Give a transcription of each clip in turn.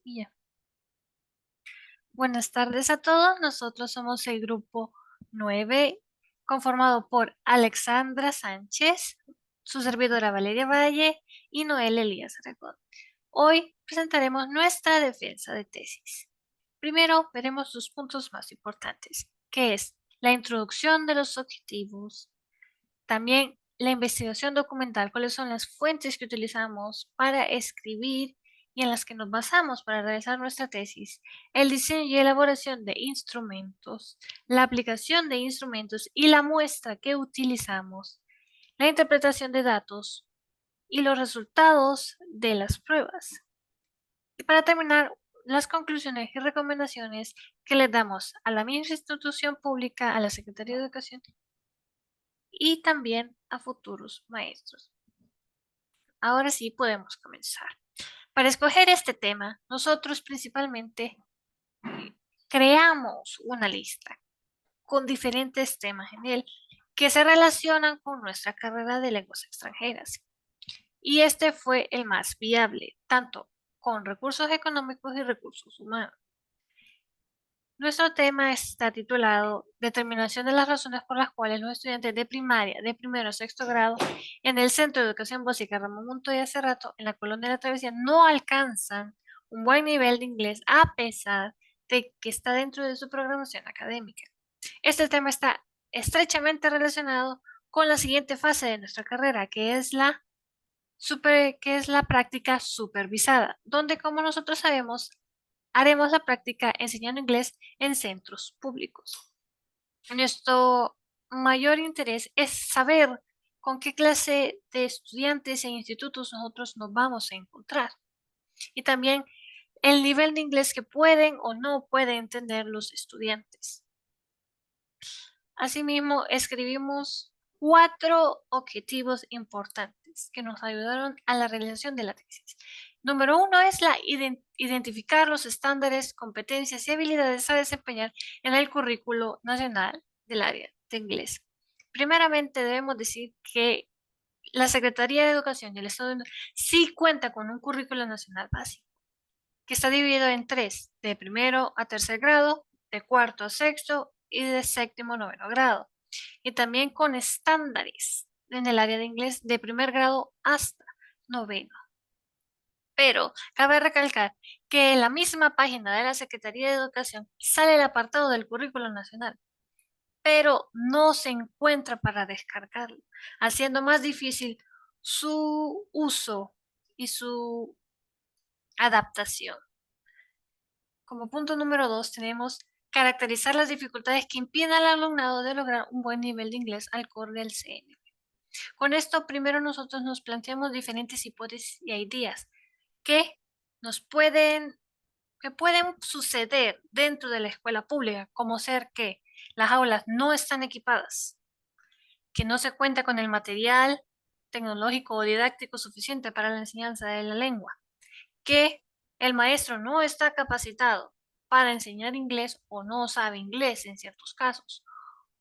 Y ya. Buenas tardes a todos. Nosotros somos el grupo 9, conformado por Alexandra Sánchez, su servidora Valeria Valle y Noel Elías Aragón. Hoy presentaremos nuestra defensa de tesis. Primero veremos los puntos más importantes, que es la introducción de los objetivos, también la investigación documental, cuáles son las fuentes que utilizamos para escribir y en las que nos basamos para realizar nuestra tesis, el diseño y elaboración de instrumentos, la aplicación de instrumentos y la muestra que utilizamos, la interpretación de datos y los resultados de las pruebas. Y para terminar, las conclusiones y recomendaciones que le damos a la misma institución pública, a la Secretaría de Educación y también a futuros maestros. Ahora sí podemos comenzar. Para escoger este tema, nosotros principalmente creamos una lista con diferentes temas en él que se relacionan con nuestra carrera de lenguas extranjeras. Y este fue el más viable, tanto con recursos económicos y recursos humanos. Nuestro tema está titulado Determinación de las razones por las cuales los estudiantes de primaria, de primero a sexto grado, en el Centro de Educación Básica Ramón Montoya Cerrato, en la Colonia de la Travesía, no alcanzan un buen nivel de inglés a pesar de que está dentro de su programación académica. Este tema está estrechamente relacionado con la siguiente fase de nuestra carrera, que es la práctica supervisada, donde, como nosotros sabemos, haremos la práctica enseñando inglés en centros públicos. Nuestro mayor interés es saber con qué clase de estudiantes e institutos nosotros nos vamos a encontrar y también el nivel de inglés que pueden o no pueden entender los estudiantes. Asimismo, escribimos 4 objetivos importantes que nos ayudaron a la realización de la tesis. Número 1 es identificar los estándares, competencias y habilidades a desempeñar en el currículo nacional del área de inglés. Primeramente, debemos decir que la Secretaría de Educación del Estado sí cuenta con un currículo nacional básico, que está dividido en 3, de primero a tercer grado, de cuarto a sexto y de séptimo a noveno grado. Y también con estándares en el área de inglés de primer grado hasta noveno. Pero cabe recalcar que en la misma página de la Secretaría de Educación sale el apartado del currículo nacional, pero no se encuentra para descargarlo, haciendo más difícil su uso y su adaptación. Como punto número 2 tenemos caracterizar las dificultades que impiden al alumnado de lograr un buen nivel de inglés al acorde al CNV. Con esto, primero nosotros nos planteamos diferentes hipótesis y ideas que nos pueden, que pueden suceder dentro de la escuela pública, como ser que las aulas no están equipadas, que no se cuenta con el material tecnológico o didáctico suficiente para la enseñanza de la lengua, que el maestro no está capacitado para enseñar inglés o no sabe inglés en ciertos casos,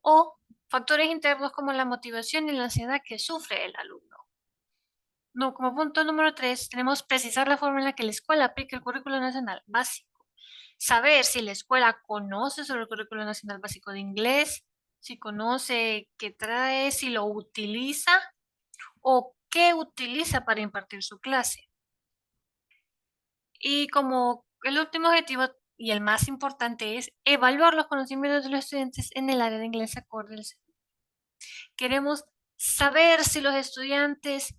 o factores internos como la motivación y la ansiedad que sufre el alumno. No, como punto número 3, tenemos precisar la forma en la que la escuela aplica el currículo nacional básico. Saber si la escuela conoce sobre el currículo nacional básico de inglés, si conoce qué trae, si lo utiliza o qué utiliza para impartir su clase. Y como el último objetivo y el más importante es evaluar los conocimientos de los estudiantes en el área de inglés acorde al CNV. Queremos saber si los estudiantes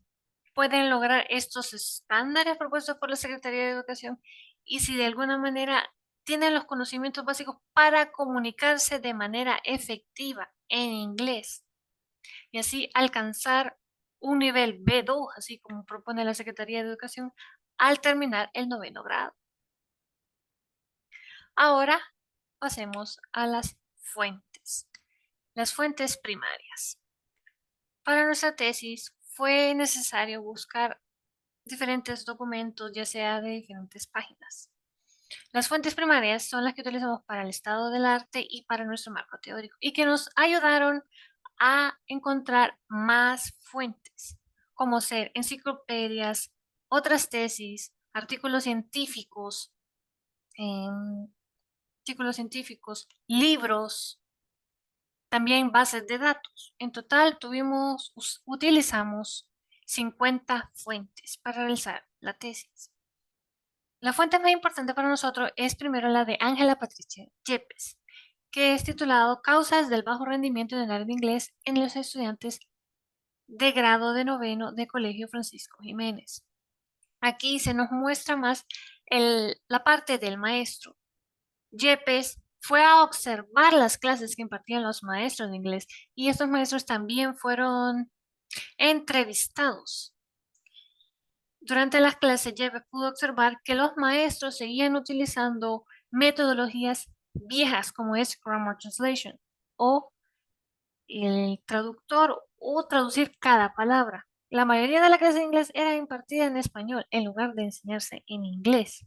pueden lograr estos estándares propuestos por la Secretaría de Educación y si de alguna manera tienen los conocimientos básicos para comunicarse de manera efectiva en inglés y así alcanzar un nivel B2, así como propone la Secretaría de Educación, al terminar el noveno grado. Ahora pasemos a las fuentes. Las fuentes primarias. Para nuestra tesis fue necesario buscar diferentes documentos, ya sea de diferentes páginas. Las fuentes primarias son las que utilizamos para el estado del arte y para nuestro marco teórico y que nos ayudaron a encontrar más fuentes, como ser enciclopedias, otras tesis, artículos científicos, artículos científicos, libros, también bases de datos. En total utilizamos 50 fuentes para realizar la tesis. La fuente más importante para nosotros es primero la de Ángela Patricia Yepes, que es titulado Causas del bajo rendimiento en el área de inglés en los estudiantes de grado de noveno de Colegio Francisco Jiménez. Aquí se nos muestra más la parte del maestro. Yepes fue a observar las clases que impartían los maestros de inglés y estos maestros también fueron entrevistados. Durante las clases, Yepes pudo observar que los maestros seguían utilizando metodologías viejas como es Grammar Translation o el traductor o traducir cada palabra. La mayoría de la clase de inglés era impartida en español en lugar de enseñarse en inglés.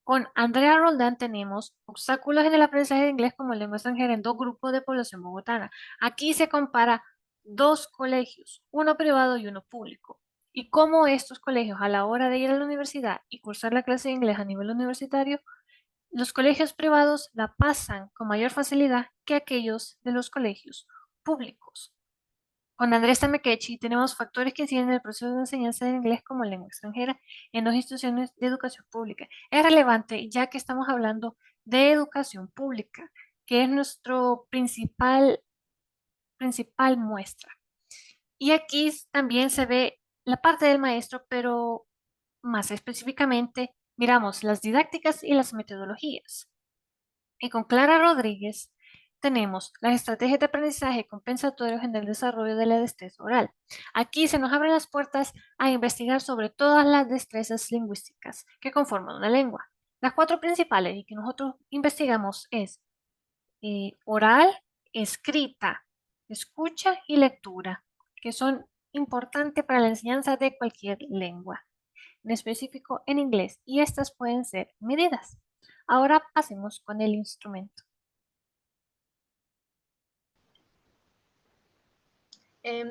Con Andrea Roldán tenemos obstáculos en el aprendizaje de inglés como lengua extranjera en dos grupos de población bogotana. Aquí se compara dos colegios, uno privado y uno público, y cómo estos colegios a la hora de ir a la universidad y cursar la clase de inglés a nivel universitario, los colegios privados la pasan con mayor facilidad que aquellos de los colegios públicos. Con Andrés Tamekechi tenemos factores que inciden en el proceso de enseñanza del inglés como lengua extranjera en dos instituciones de educación pública. Es relevante ya que estamos hablando de educación pública, que es nuestro principal muestra. Y aquí también se ve la parte del maestro, pero más específicamente miramos las didácticas y las metodologías. Y con Clara Rodríguez tenemos las estrategias de aprendizaje compensatorios en el desarrollo de la destreza oral. Aquí se nos abren las puertas a investigar sobre todas las destrezas lingüísticas que conforman una lengua. Las cuatro principales y que nosotros investigamos es oral, escrita, escucha y lectura, que son importantes para la enseñanza de cualquier lengua, en específico en inglés, y estas pueden ser medidas. Ahora pasemos con el instrumento.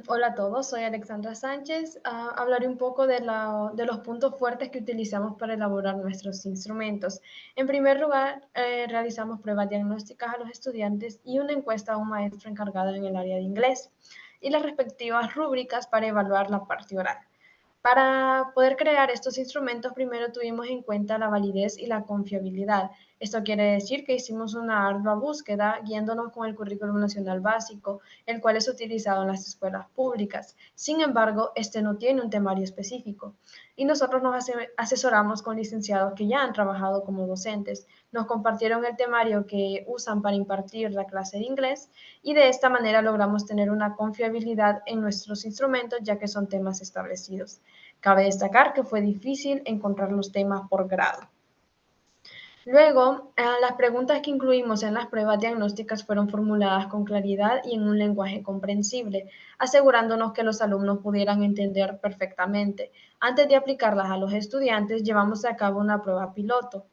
Hola a todos, soy Alexandra Sánchez. Hablaré un poco de los puntos fuertes que utilizamos para elaborar nuestros instrumentos. En primer lugar, realizamos pruebas diagnósticas a los estudiantes y una encuesta a un maestro encargado en el área de inglés y las respectivas rúbricas para evaluar la parte oral. Para poder crear estos instrumentos, primero tuvimos en cuenta la validez y la confiabilidad. Esto quiere decir que hicimos una ardua búsqueda guiándonos con el Currículum Nacional Básico, el cual es utilizado en las escuelas públicas. Sin embargo, este no tiene un temario específico y nosotros nos asesoramos con licenciados que ya han trabajado como docentes. Nos compartieron el temario que usan para impartir la clase de inglés y de esta manera logramos tener una confiabilidad en nuestros instrumentos ya que son temas establecidos. Cabe destacar que fue difícil encontrar los temas por grado. Luego, las preguntas que incluimos en las pruebas diagnósticas fueron formuladas con claridad y en un lenguaje comprensible, asegurándonos que los alumnos pudieran entender perfectamente. Antes de aplicarlas a los estudiantes, llevamos a cabo una prueba piloto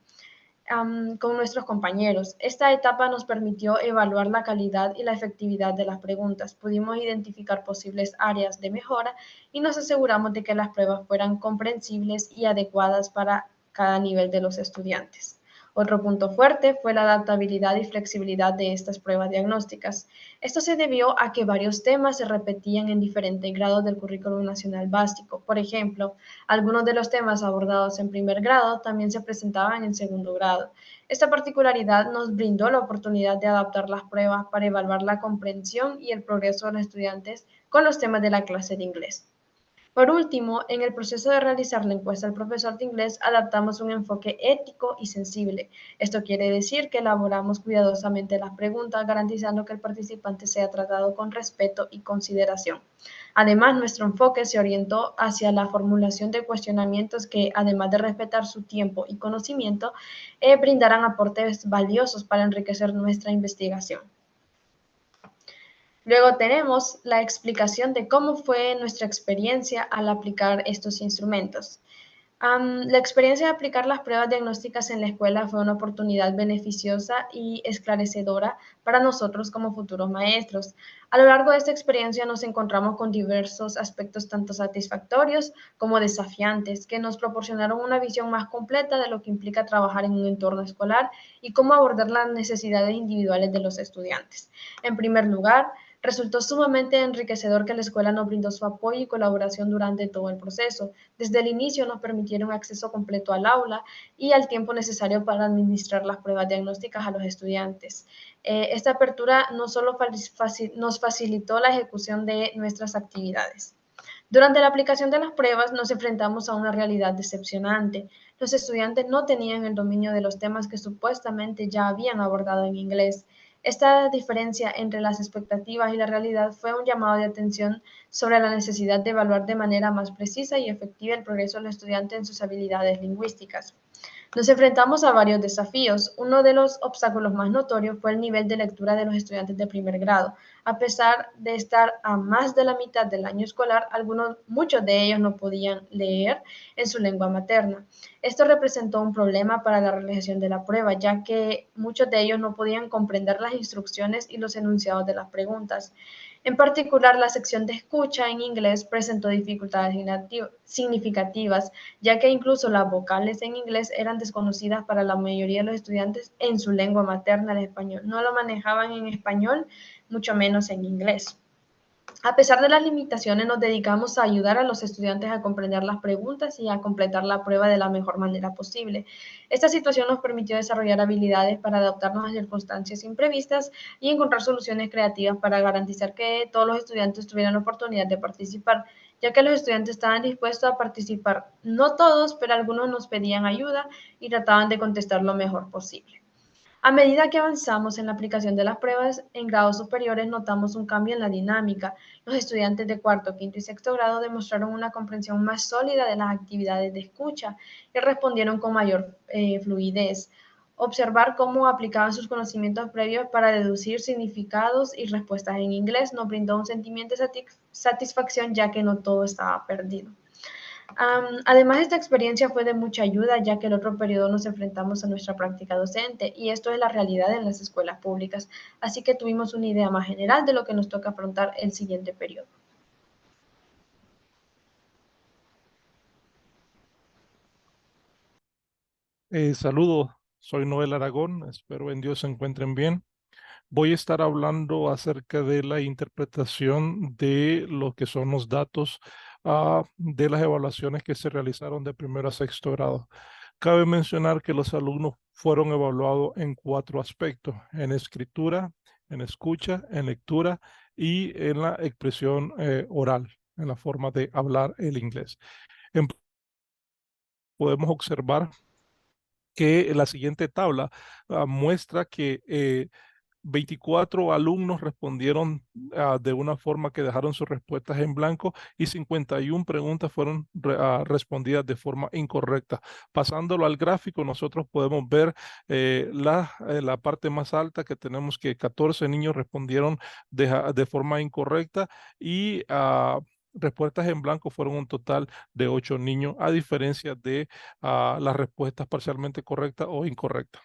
con nuestros compañeros. Esta etapa nos permitió evaluar la calidad y la efectividad de las preguntas. Pudimos identificar posibles áreas de mejora y nos aseguramos de que las pruebas fueran comprensibles y adecuadas para cada nivel de los estudiantes. Otro punto fuerte fue la adaptabilidad y flexibilidad de estas pruebas diagnósticas. Esto se debió a que varios temas se repetían en diferentes grados del Currículum Nacional Básico. Por ejemplo, algunos de los temas abordados en primer grado también se presentaban en segundo grado. Esta particularidad nos brindó la oportunidad de adaptar las pruebas para evaluar la comprensión y el progreso de los estudiantes con los temas de la clase de inglés. Por último, en el proceso de realizar la encuesta al profesor de inglés, adaptamos un enfoque ético y sensible. Esto quiere decir que elaboramos cuidadosamente las preguntas, garantizando que el participante sea tratado con respeto y consideración. Además, nuestro enfoque se orientó hacia la formulación de cuestionamientos que, además de respetar su tiempo y conocimiento, brindarán aportes valiosos para enriquecer nuestra investigación. Luego tenemos la explicación de cómo fue nuestra experiencia al aplicar estos instrumentos. La experiencia de aplicar las pruebas diagnósticas en la escuela fue una oportunidad beneficiosa y esclarecedora para nosotros como futuros maestros. A lo largo de esta experiencia nos encontramos con diversos aspectos tanto satisfactorios como desafiantes que nos proporcionaron una visión más completa de lo que implica trabajar en un entorno escolar y cómo abordar las necesidades individuales de los estudiantes. En primer lugar, resultó sumamente enriquecedor que la escuela nos brindó su apoyo y colaboración durante todo el proceso. Desde el inicio nos permitieron acceso completo al aula y al tiempo necesario para administrar las pruebas diagnósticas a los estudiantes. Esta apertura no solo nos facilitó la ejecución de nuestras actividades. Durante la aplicación de las pruebas nos enfrentamos a una realidad decepcionante. Los estudiantes no tenían el dominio de los temas que supuestamente ya habían abordado en inglés. Esta diferencia entre las expectativas y la realidad fue un llamado de atención sobre la necesidad de evaluar de manera más precisa y efectiva el progreso del estudiante en sus habilidades lingüísticas. Nos enfrentamos a varios desafíos. Uno de los obstáculos más notorios fue el nivel de lectura de los estudiantes de primer grado. A pesar de estar a más de la mitad del año escolar, muchos de ellos no podían leer en su lengua materna. Esto representó un problema para la realización de la prueba, ya que muchos de ellos no podían comprender las instrucciones y los enunciados de las preguntas. En particular, la sección de escucha en inglés presentó dificultades significativas, ya que incluso las vocales en inglés eran desconocidas para la mayoría de los estudiantes en su lengua materna, el español. No lo manejaban en español, mucho menos en inglés. A pesar de las limitaciones, nos dedicamos a ayudar a los estudiantes a comprender las preguntas y a completar la prueba de la mejor manera posible. Esta situación nos permitió desarrollar habilidades para adaptarnos a circunstancias imprevistas y encontrar soluciones creativas para garantizar que todos los estudiantes tuvieran la oportunidad de participar, ya que los estudiantes estaban dispuestos a participar. No todos, pero algunos nos pedían ayuda y trataban de contestar lo mejor posible. A medida que avanzamos en la aplicación de las pruebas en grados superiores, notamos un cambio en la dinámica. Los estudiantes de cuarto, quinto y sexto grado demostraron una comprensión más sólida de las actividades de escucha y respondieron con mayor fluidez. Observar cómo aplicaban sus conocimientos previos para deducir significados y respuestas en inglés nos brindó un sentimiento de satisfacción, ya que no todo estaba perdido. Además, esta experiencia fue de mucha ayuda, ya que el otro periodo nos enfrentamos a nuestra práctica docente y esto es la realidad en las escuelas públicas, así que tuvimos una idea más general de lo que nos toca afrontar el siguiente periodo. Saludos, soy Noel Aragón, espero en Dios se encuentren bien. Voy a estar hablando acerca de la interpretación de lo que son los datos de las evaluaciones que se realizaron de primero a sexto grado. Cabe mencionar que los alumnos fueron evaluados en 4 aspectos: en escritura, en escucha, en lectura y en la expresión oral, en la forma de hablar el inglés. Podemos observar que la siguiente tabla muestra que 24 alumnos respondieron de una forma que dejaron sus respuestas en blanco y 51 preguntas fueron respondidas de forma incorrecta. Pasándolo al gráfico, nosotros podemos ver la parte más alta, que tenemos que 14 niños respondieron de forma incorrecta y respuestas en blanco fueron un total de 8 niños, a diferencia de las respuestas parcialmente correctas o incorrectas.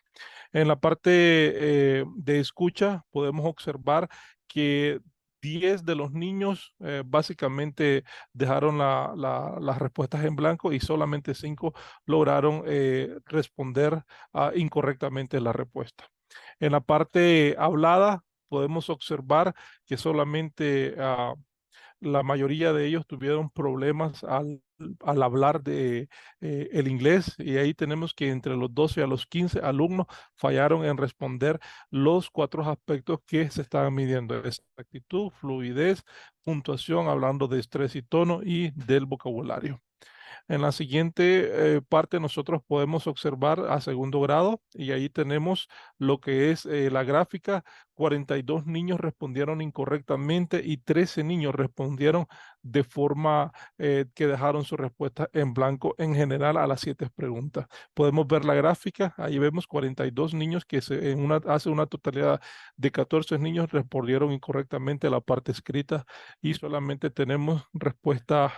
En la parte de escucha podemos observar que 10 de los niños básicamente dejaron las respuestas en blanco y solamente 5 lograron responder incorrectamente la respuesta. En la parte hablada podemos observar que solamente la mayoría de ellos tuvieron problemas al hablar el inglés, y ahí tenemos que entre los 12 a los 15 alumnos fallaron en responder los 4 aspectos que se estaban midiendo: exactitud, fluidez, puntuación, hablando de estrés y tono y del vocabulario. En la siguiente parte nosotros podemos observar a segundo grado y ahí tenemos lo que es la gráfica. 42 niños respondieron incorrectamente y 13 niños respondieron de forma que dejaron su respuesta en blanco en general a las 7 preguntas. Podemos ver la gráfica, ahí vemos 42 niños que hace una totalidad de 14 niños respondieron incorrectamente a la parte escrita y solamente tenemos respuesta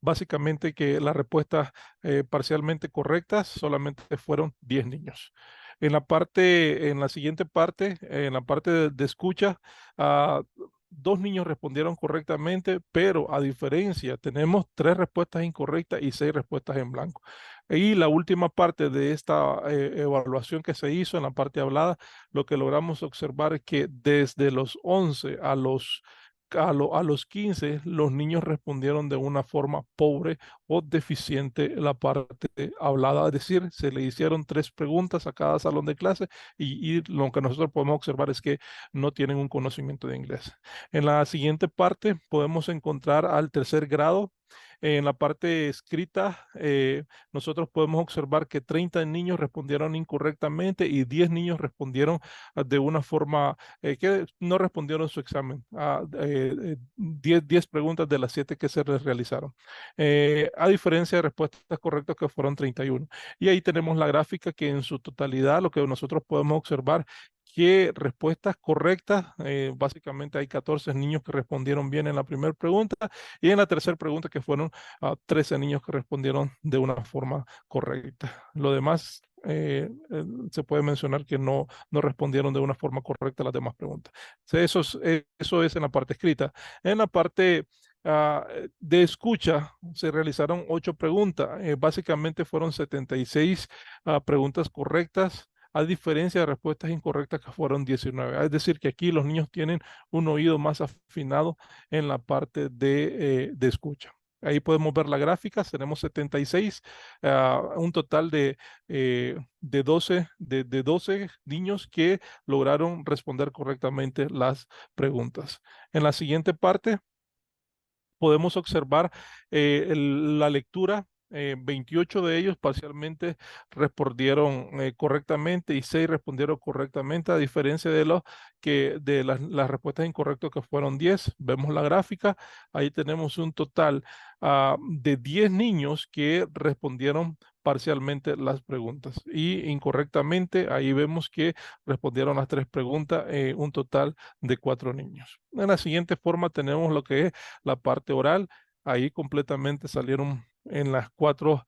básicamente que las respuestas parcialmente correctas solamente fueron 10 niños. En la siguiente parte, en la parte de escucha, ah, 2 niños respondieron correctamente, pero a diferencia, tenemos 3 respuestas incorrectas y 6 respuestas en blanco. Y la última parte de esta evaluación que se hizo en la parte hablada, lo que logramos observar es que desde los 11 a los 15, los niños respondieron de una forma pobre o deficiente la parte hablada. Es decir, se le hicieron 3 preguntas a cada salón de clase y lo que nosotros podemos observar es que no tienen un conocimiento de inglés. En la siguiente parte podemos encontrar al tercer grado. En la parte escrita, nosotros podemos observar que 30 niños respondieron incorrectamente y 10 niños respondieron de una forma que no respondieron su examen. 10 preguntas de las 7 que se les realizaron. A diferencia de respuestas correctas que fueron 31. Y ahí tenemos la gráfica que en su totalidad lo que nosotros podemos observar que respuestas correctas, básicamente hay 14 niños que respondieron bien en la primera pregunta y en la tercera pregunta que fueron 13 niños que respondieron de una forma correcta. Lo demás se puede mencionar que no respondieron de una forma correcta a las demás preguntas. Eso es en la parte escrita. En la parte de escucha se realizaron 8 preguntas. Básicamente fueron 76 preguntas correctas, a diferencia de respuestas incorrectas que fueron 19. Es decir, que aquí los niños tienen un oído más afinado en la parte de escucha. Ahí podemos ver la gráfica, tenemos 76, un total de 12 niños que lograron responder correctamente las preguntas. En la siguiente parte podemos observar la lectura. 28 de ellos parcialmente respondieron correctamente y 6 respondieron correctamente, a diferencia de las respuestas incorrectas que fueron 10. Vemos la gráfica, ahí tenemos un total de 10 niños que respondieron parcialmente las preguntas y incorrectamente, ahí vemos que respondieron las 3 preguntas, un total de 4 niños. En la siguiente forma tenemos lo que es la parte oral. Ahí completamente salieron en las 4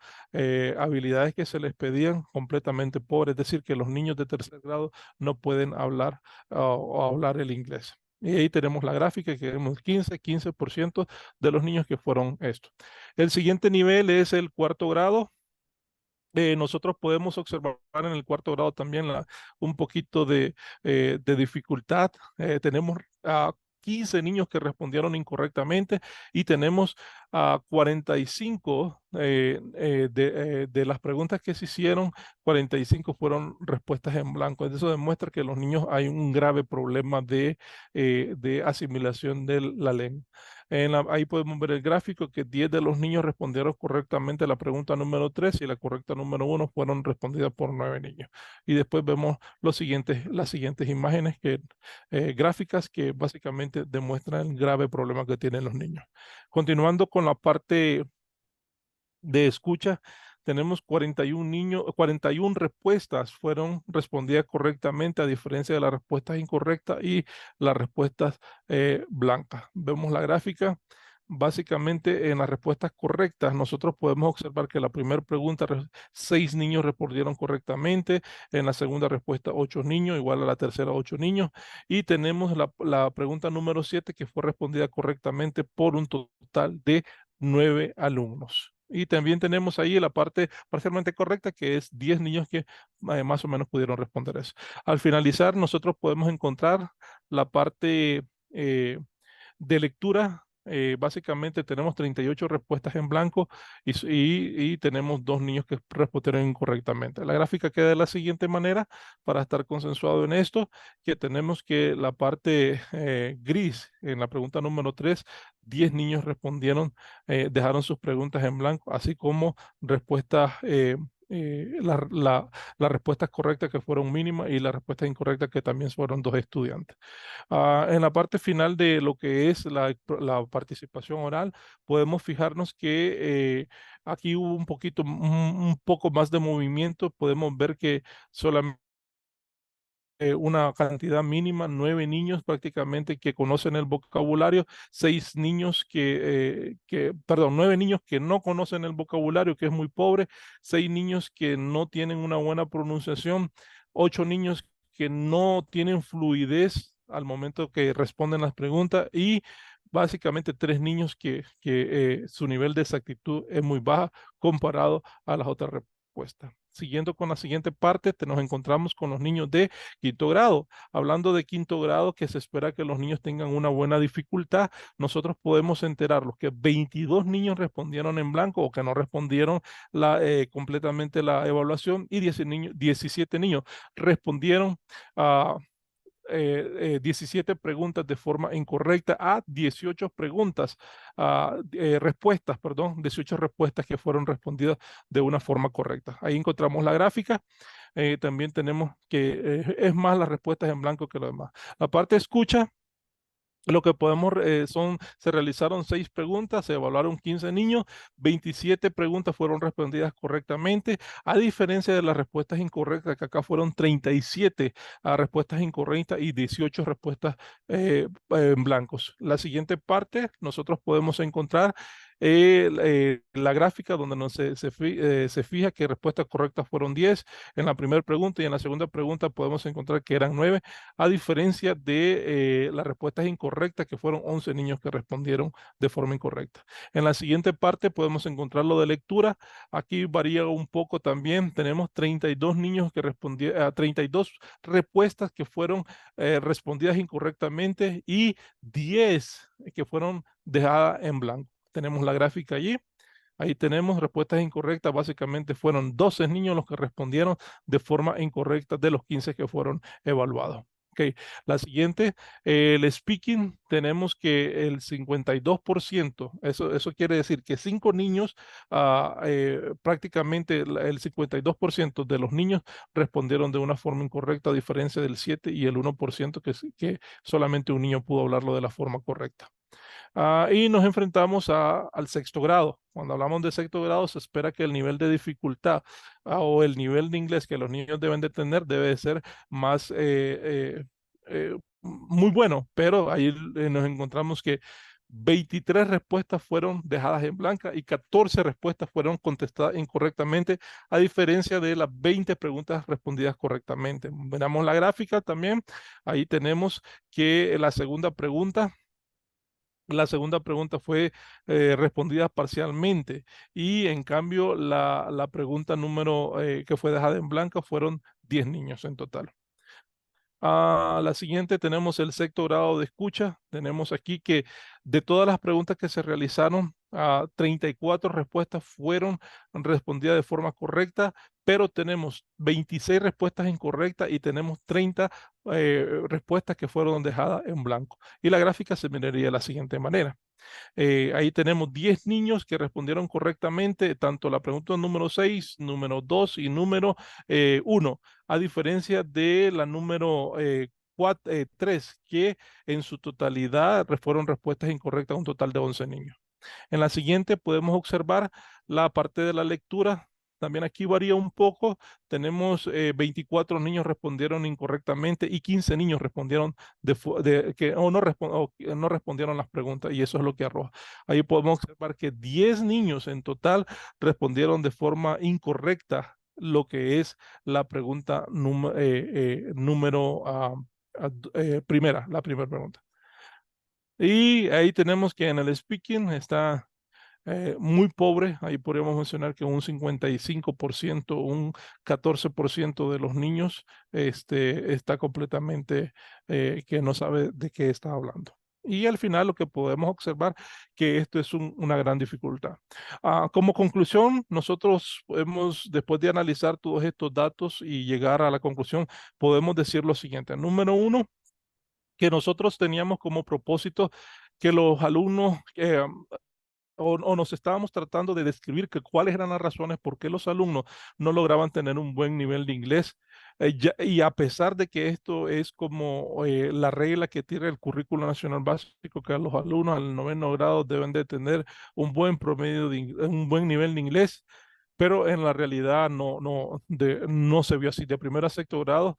habilidades que se les pedían completamente pobres, es decir, que los niños de tercer grado no pueden hablar o hablar el inglés. Y ahí tenemos la gráfica que vemos 15% de los niños que fueron esto. El siguiente nivel es el cuarto grado. Nosotros podemos observar en el cuarto grado también un poquito de dificultad. Tenemos a 15 niños que respondieron incorrectamente y tenemos a 45 de las preguntas que se hicieron, 45 fueron respuestas en blanco. Eso demuestra que los niños hay un grave problema de asimilación de la lengua. Ahí podemos ver el gráfico que 10 de los niños respondieron correctamente la pregunta número 3 y la correcta número 1 fueron respondidas por 9 niños. Y después vemos las siguientes imágenes gráficas que básicamente demuestran el grave problema que tienen los niños. Continuando con la parte de escucha, tenemos 41 respuestas fueron respondidas correctamente, a diferencia de las respuestas incorrectas y las respuestas blancas. Vemos la gráfica. Básicamente, en las respuestas correctas, nosotros podemos observar que la primera pregunta, 6 niños respondieron correctamente, en la segunda respuesta, 8 niños, igual a la tercera, 8 niños, y tenemos la pregunta número 7 que fue respondida correctamente por un total de 9 alumnos. Y también tenemos ahí la parte parcialmente correcta, que es 10 niños que más o menos pudieron responder eso. Al finalizar, nosotros podemos encontrar la parte de lectura. Básicamente tenemos 38 respuestas en blanco y tenemos 2 niños que respondieron incorrectamente. La gráfica queda de la siguiente manera para estar consensuado en esto, que tenemos que la parte gris en la pregunta número 3, 10 niños dejaron sus preguntas en blanco, así como respuestas las respuestas correctas que fueron mínimas y las respuestas incorrectas que también fueron 2 estudiantes. En la parte final de lo que es la participación oral, podemos fijarnos que aquí hubo un poco más de movimiento. Podemos ver que solamente una cantidad mínima, 9 niños prácticamente que conocen el vocabulario, 6 niños perdón, 9 niños que no conocen el vocabulario, que es muy pobre, 6 niños que no tienen una buena pronunciación, 8 niños que no tienen fluidez al momento que responden las preguntas y básicamente 3 niños que su nivel de exactitud es muy baja comparado a las otras respuestas. Siguiendo con la siguiente parte, nos encontramos con los niños de quinto grado. Hablando de quinto grado, que se espera que los niños tengan una buena dificultad, nosotros podemos enterarnos que 22 niños respondieron en blanco o que no respondieron completamente la evaluación y 17 niños respondieron a 17 preguntas de forma incorrecta a 18 respuestas, perdón, 18 respuestas que fueron respondidas de una forma correcta. Ahí encontramos la gráfica. También tenemos que es más las respuestas en blanco que lo demás. La parte escucha. Lo que podemos se realizaron 6 preguntas, se evaluaron 15 niños, 27 preguntas fueron respondidas correctamente, a diferencia de las respuestas incorrectas, que acá fueron 37 respuestas incorrectas y 18 respuestas en blancos. La siguiente parte, nosotros podemos encontrar la gráfica donde se fija que respuestas correctas fueron 10 en la primera pregunta y en la segunda pregunta podemos encontrar que eran 9 a diferencia de las respuestas incorrectas, que fueron 11 niños que respondieron de forma incorrecta. En la siguiente parte podemos encontrar lo de lectura. Aquí varía un poco también. Tenemos 32 niños que respondieron, 32 respuestas que fueron respondidas incorrectamente y 10 que fueron dejadas en blanco. Tenemos la gráfica allí. Ahí tenemos respuestas incorrectas. Básicamente fueron 12 niños los que respondieron de forma incorrecta de los 15 que fueron evaluados. Ok, la siguiente, el speaking, tenemos que el 52%, eso quiere decir que 5 niños, prácticamente el 52% de los niños respondieron de una forma incorrecta, a diferencia del 7 y el 1% que solamente un niño pudo hablarlo de la forma correcta. Y nos enfrentamos al sexto grado. Cuando hablamos de sexto grado, se espera que el nivel de dificultad o el nivel de inglés que los niños deben de tener debe de ser más muy bueno, pero ahí nos encontramos que 23 respuestas fueron dejadas en blanca y 14 respuestas fueron contestadas incorrectamente, a diferencia de las 20 preguntas respondidas correctamente. Veamos la gráfica también. Ahí tenemos que la segunda pregunta fue respondida parcialmente y en cambio la pregunta número que fue dejada en blanca fueron 10 niños en total. La siguiente tenemos el sexto grado de escucha. Tenemos aquí que de todas las preguntas que se realizaron, 34 respuestas fueron respondidas de forma correcta, pero tenemos 26 respuestas incorrectas y tenemos 30 respuestas que fueron dejadas en blanco. Y la gráfica se miraría de la siguiente manera. Ahí tenemos 10 niños que respondieron correctamente, tanto la pregunta número 6, número 2 y número 1, a diferencia de la número 3, que en su totalidad fueron respuestas incorrectas, un total de 11 niños. En la siguiente podemos observar la parte de la lectura. También aquí varía un poco. Tenemos 24 niños respondieron incorrectamente y 15 niños respondieron no respondieron las preguntas, y eso es lo que arroja. Ahí podemos observar que 10 niños en total respondieron de forma incorrecta lo que es la pregunta primera, la primera pregunta. Y ahí tenemos que en el speaking está muy pobre. Ahí podríamos mencionar que un 55%, un 14% de los niños está completamente que no sabe de qué está hablando. Y al final lo que podemos observar que esto es una gran dificultad. Como conclusión, nosotros después de analizar todos estos datos y llegar a la conclusión, podemos decir lo siguiente. Número uno, que nosotros teníamos como propósito que los alumnos o nos estábamos tratando de describir cuáles eran las razones por qué los alumnos no lograban tener un buen nivel de inglés. Y a pesar de que esto es como la regla que tiene el Currículo Nacional Básico, que los alumnos al noveno grado deben de tener un buen promedio, un buen nivel de inglés, pero en la realidad no se vio así. De primero a sexto grado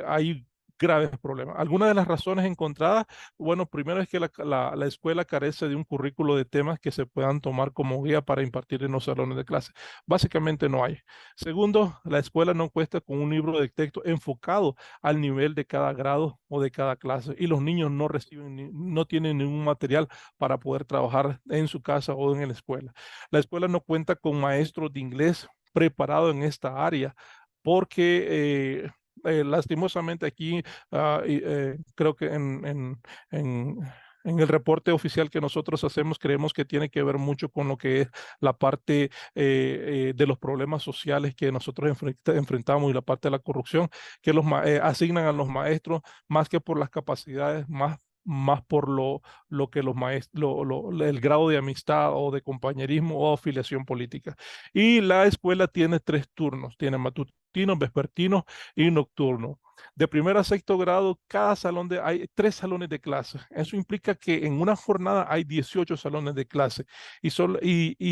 hay graves problemas. Algunas de las razones encontradas, bueno, primero es que la escuela carece de un currículo de temas que se puedan tomar como guía para impartir en los salones de clase. Básicamente no hay. Segundo, la escuela no cuenta con un libro de texto enfocado al nivel de cada grado o de cada clase y los niños no reciben, no tienen ningún material para poder trabajar en su casa o en la escuela. La escuela no cuenta con maestros de inglés preparados en esta área porque lastimosamente aquí creo que en- en el reporte oficial que nosotros hacemos creemos que tiene que ver mucho con lo que es la parte de los problemas sociales que nosotros enfrentamos y la parte de la corrupción que asignan a los maestros más que por las capacidades, más por lo que los maestros, el grado de amistad o de compañerismo o afiliación política. Y la escuela tiene 3 turnos, tiene matutino, vespertino y nocturno. De primero a sexto grado, hay 3 salones de clase. Eso implica que en una jornada hay 18 salones de clase y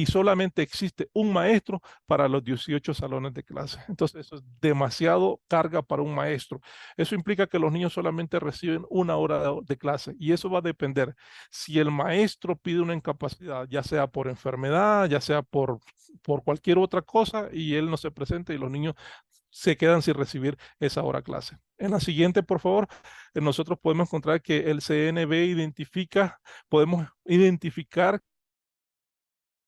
solamente existe un maestro para los 18 salones de clase. Entonces, eso es demasiado carga para un maestro. Eso implica que los niños solamente reciben 1 hora de clase y eso va a depender si el maestro pide una incapacidad, ya sea por enfermedad, ya sea por cualquier otra cosa y él no se presenta y los niños se quedan sin recibir esa hora clase. En la siguiente, por favor, nosotros podemos encontrar que el CNB podemos identificar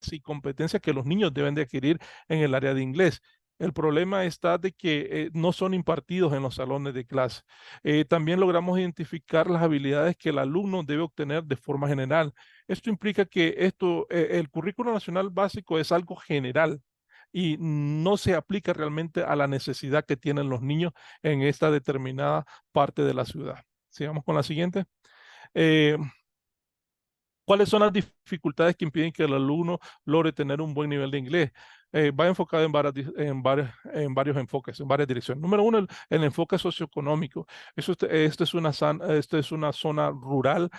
y competencias que los niños deben de adquirir en el área de inglés. El problema está de que no son impartidos en los salones de clase. También logramos identificar las habilidades que el alumno debe obtener de forma general. Esto implica que el currículo nacional básico es algo general y no se aplica realmente a la necesidad que tienen los niños en esta determinada parte de la ciudad. Sigamos con la siguiente. Eh, ¿Cuáles son las dificultades que impiden que el alumno logre tener un buen nivel de inglés? Va enfocado en varios enfoques, en varias direcciones. Número uno, el enfoque socioeconómico. Esta es una zona rural,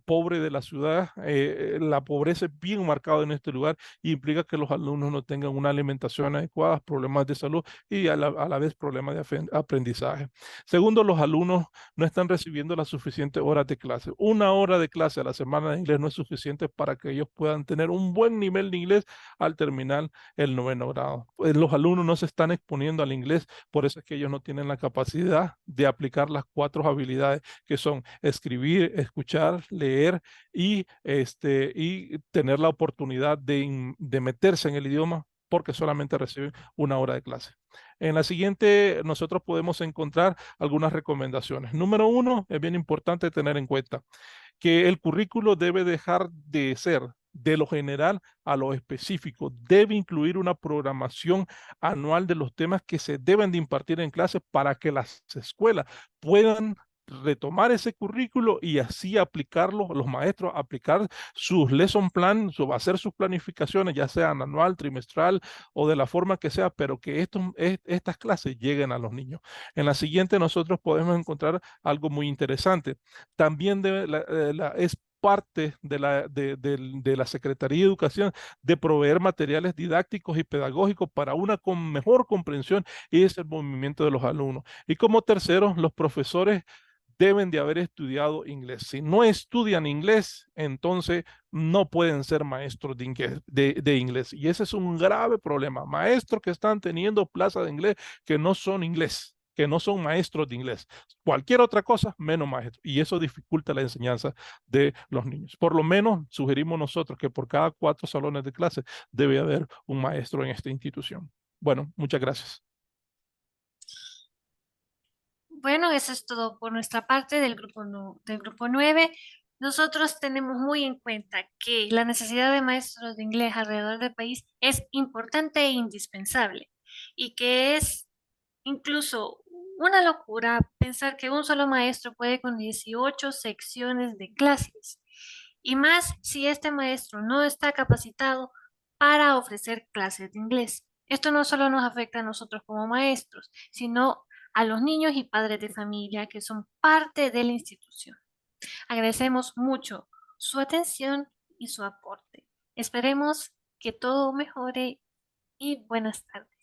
pobre de la ciudad. La pobreza es bien marcada en este lugar y implica que los alumnos no tengan una alimentación adecuada, problemas de salud y a la vez problemas de aprendizaje. Segundo, los alumnos no están recibiendo las suficientes horas de clase. 1 hora de clase a la semana de inglés no es suficiente para que ellos puedan tener un buen nivel de inglés al terminar el 9º grado. Los alumnos no se están exponiendo al inglés, por eso es que ellos no tienen la capacidad de aplicar las 4 habilidades que son escribir, escuchar, leer y tener la oportunidad de meterse en el idioma porque solamente reciben 1 hora de clase. En la siguiente, nosotros podemos encontrar algunas recomendaciones. Número uno, es bien importante tener en cuenta que el currículo debe dejar de ser de lo general a lo específico. Debe incluir una programación anual de los temas que se deben de impartir en clase para que las escuelas puedan retomar ese currículo y así aplicarlo, los maestros aplicar sus lesson plan, hacer sus planificaciones, ya sean anual, trimestral o de la forma que sea, pero que estas clases lleguen a los niños. En la siguiente nosotros podemos encontrar algo muy interesante. También es parte de la Secretaría de Educación de proveer materiales didácticos y pedagógicos para una mejor comprensión y ese movimiento de los alumnos. Y como tercero, los profesores deben de haber estudiado inglés. Si no estudian inglés, entonces no pueden ser maestros de inglés. Y ese es un grave problema. Maestros que están teniendo plaza de inglés que no son inglés, que no son maestros de inglés. Cualquier otra cosa, menos maestros. Y eso dificulta la enseñanza de los niños. Por lo menos sugerimos nosotros que por cada 4 salones de clase debe haber un maestro en esta institución. Bueno, muchas gracias. Bueno, eso es todo por nuestra parte del grupo 9. Nosotros tenemos muy en cuenta que la necesidad de maestros de inglés alrededor del país es importante e indispensable y que es incluso una locura pensar que un solo maestro puede con 18 secciones de clases y más si este maestro no está capacitado para ofrecer clases de inglés. Esto no solo nos afecta a nosotros como maestros, sino a los niños y padres de familia que son parte de la institución. Agradecemos mucho su atención y su aporte. Esperemos que todo mejore y buenas tardes.